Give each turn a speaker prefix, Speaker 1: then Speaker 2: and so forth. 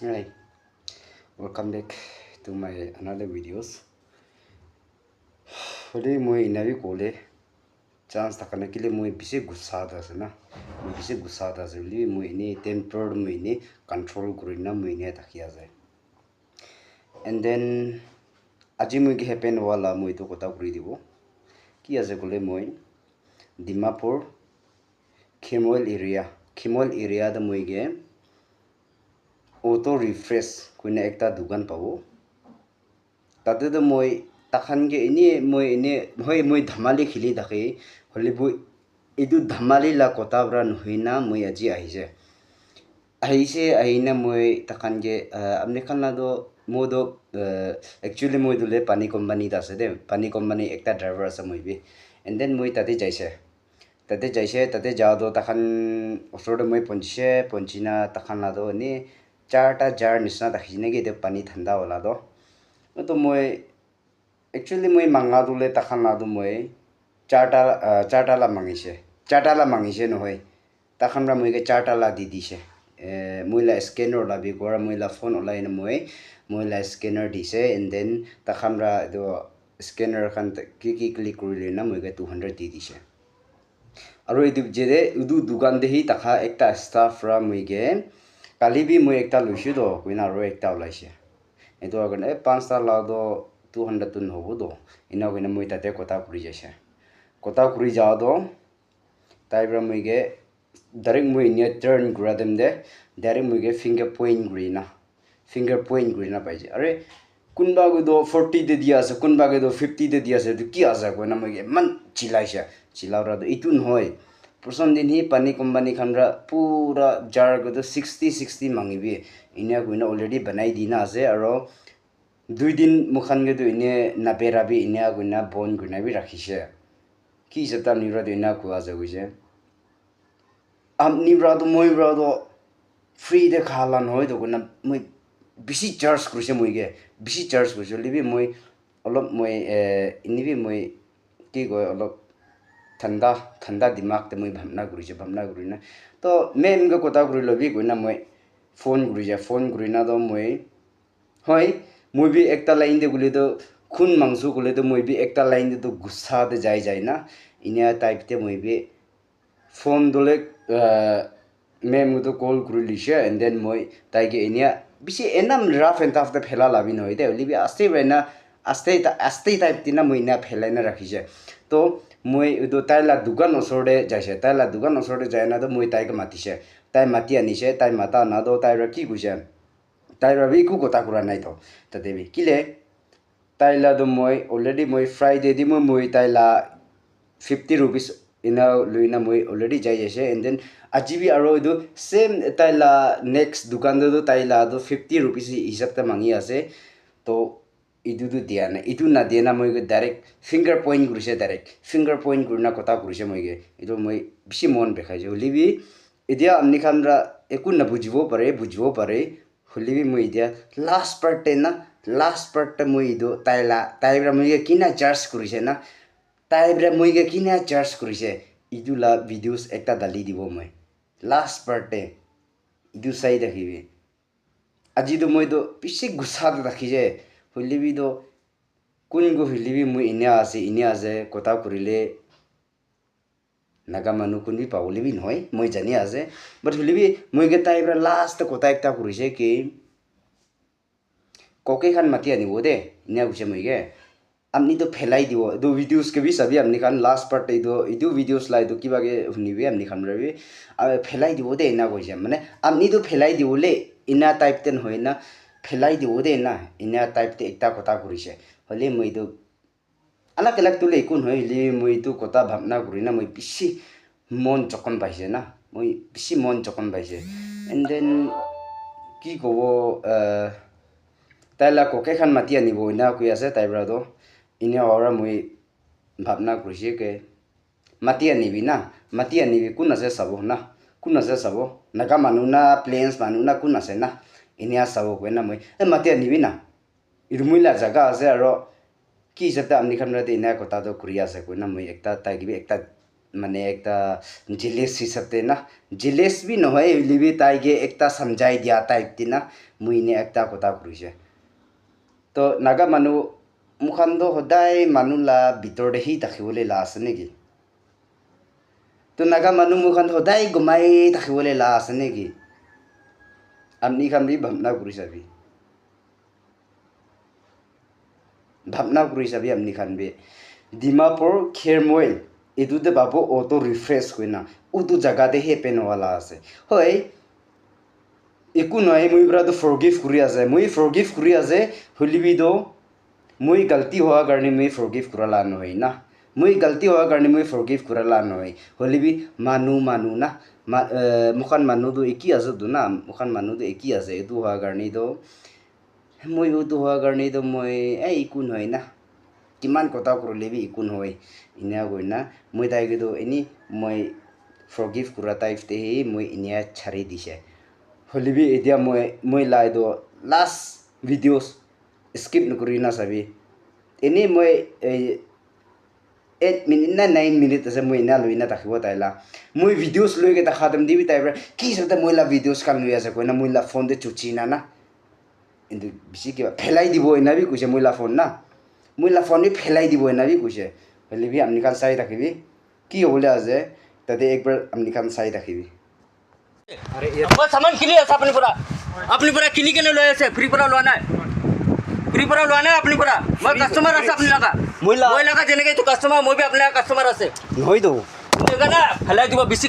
Speaker 1: Hi, welcome back to my another videos. Today moi inavi kole chance takana kile moi bisi gussa da sana. Moi bisi gussa da zeli moi ni temper moi ni control kurina moi ni takia zai. And then aji moi ki happen wala moi to kota kuri dibo. Ki ase kole moi Dimapur Khimol area da moi ge auto refresh kuina ekta dukan pabo. Tade da moi takhan ge ini moi dhamali khili dakhe holibu edu dhamali la kota bra nuhina moi aji ahise ahina moi takhan ge amne khanla do modo actually moi dule pani company da se de pani company ekta driver asa moi bi and then moi tade tade ja do takhan osor de moi ponchina takhan la do ni charta jar nisna dakhine ge de pani thanda wala do to moi actually moi manga dule takhan la do moi charta la mangise no hoy takhan ra moi ge charta la di dise moi la scanner la bi gora moi la phone online moi la scanner dise and then takhan ra do scanner khan ki click kurile na moi ge 200 di dise aro edu jede udu dukan de hi takha ekta staff ra moi ge kali bi moi ekta luisu do kuina ro ekta ulaise edo agan 5 ta la do 200 tun hobo do ina kuina moi tate kota kuri jaise kota kuri ja do taibra moi ge direct moi nya turn kura dem de direct moi ge fingerprint grina paije are kunba go do 40 de dia ase kunba go do 50 de dia ase to ki asa ko na moi ge man chilaura do itun hoy person din hi pani company khamra pura jar go do 60 mangi bi inya go na already banai dina ase aro 2 din mukhan ge do ine napera bi inya go na bon guna bi rakhise ki jata ni ra do ina ko ase go je am ni bra do moi bra do free de khalan hoy do na moi bisi charge kurse moi ge bisi charge kurse libi moi olop moi ini bi moi ki go olop thanda dimag te moi bhamna guri na to mem ga kota guri lobi go na moi phone guri na do moi hoy moi bi ekta line de gule do khun mangsu gule do moi bi ekta line de do gussa de jai na inya type te moi bi phone dole mem do call guri lise and then moi tai ge inya bisi enam rough and tough de phela labi noi de libi aste rena aste type tina moi na phela na rakhise to moi udo taila dukan osorde jaise taila dukan osorde jaina do moi tai ga matise tai mati anise tai mata na do tai ra ki guse tai ra bi ku kota kura nai to tadebi kile taila do moi already moi friday di moi taila 50 rupees ina luina moi already jai jaise and then ajibi aro do same taila next dukan do taila do 50 rupees hisab ta mangi ase to idu du dia na idu na dia na moi ge direct finger point gurna kota kurise moi ge idu moi bisi mon bekhai je libi idia amni khamra ekun na bujibo pare libi moi dia last part moi idu taibra moi ge kina charge kurise na taibra moi ge kina charge kurise idu la videos ekta dali dibo moi last part idu sai dakhibi aji do moi do bisi gusa da dakhije holibi do kungo holibi moi inya ase kota kurile naga manu kunbi pauli noi moi jani ase but holibi moi ge taibra last kota ekta kurise ki koke khan mati ani bode inya guse moi ge amni to phelai dibo do videos ke bi sabi amni khan last part idu videos lai do kiba ge hunibi amni khan rabi phelai dibo de ina gose mane amni to phelai dibo le ina type ten hoina phelai dibo de na ina type te ekta kota kurise holi moi do alak tu le kun hoi li moi tu kota bhamna gurina moi bisi mon chokon baise na moi bisi mon chokon baise and then ki go taila ko ke khan mati ani bo na ku ase taibra do ina ora moi bhamna kurise ke mati ani bi kun ase sabo naga manuna plains manuna kun ase na inia sabo ko na moi mati ani bi na irmuila jaga ase aro ki jata amni khamra de ina kota do kuriya se ko na moi ekta tai gi ekta মানে একটা জিলেস হিসাবে না জিলেস B নহয় লিবি তাইকে একটা সমঝাই দিয়া type দি না মুইনে একটা কথা কইছে তো নাগা মানুহ মুখান তো সদায় মানুহ লা ভিতৰতে সি থাকিবলৈ লা আছে নেকি তো নাগা মানুহ মুখান সদায় ঘুমাই থাকিবলৈ লা আছে নেকি আপনি খান বি ভাবনা কৰি চাবি আপনি খান বি ডিমাপুৰ খেৰমৈল এইটোতে পাব অটো ৰিফ্ৰেছ কৰি না উটো জাগাতে হেপেন হোৱালা আছে হয় একো নহয় মই পৰাটো ফৰগিভ কৰি আছে মই ফৰগিভ কৰি আছে হলিবিতো মই গলতি হোৱা কাৰণে মই ফৰগিভ কৰালা নহয় না মই গলতি হোৱা কাৰণে মই ফৰগিভ কৰালা নহয় হলিবি মানুহ না মুখান মানুহটো একি আছে তো না মুখান মানুহটো একি আছে এইটো হোৱা কাৰণেতো মই এইটো হোৱা কাৰণেতো মই একো নহয় না কিমান কথা কৰিলে বি একো নহয় ইনা গৈ না মই তাইকেতো এনি মই ফৰগিভ কৰা টাইপতেহি মই ইনিয়া ছাৰি দিছে হলিবি এতিয়া মই লাইতো লাষ্ট ভিডিঅ'ছ স্কিপ নকৰি না চাবি এনেই মই 8 মিনিট না 9 মিনিট আছে মই ইনা লৈ না থাকিব তাইলা মই ভিডিঅ'ছ লৈকে দেখা দিম দিবি তাইৰ কি চাতে মই লা ভিডিঅ'ছ কান লৈ আছে কইনা মই লা ফোন দে চুচি না না কিন্তু বেছি কিবা ফেলাই দিব এনা বি কৈছে মই লা ফোন না মই লা ফোন বি ফেলাই দিব এনা বি কৈছে হলিবি আপনি কাল চাই থাকিবি কি হ'বলে আছে তাতে একবাৰ আপনি কান চাই থাকিবি
Speaker 2: अरे ये सामान किनी আছে আপুনি পৰা কিনি কেনে লৈ আছে ফ্ৰী পৰা লোৱা নাই আপুনি পৰা মই কাস্টমাৰ আছে আপুনি লগা মই লগা যেনেকৈ এইটো কাস্টমাৰ মই বি আপোনাৰ কাস্টমাৰ আছে
Speaker 1: নহয় তো
Speaker 2: ফেলাই দিব বেছি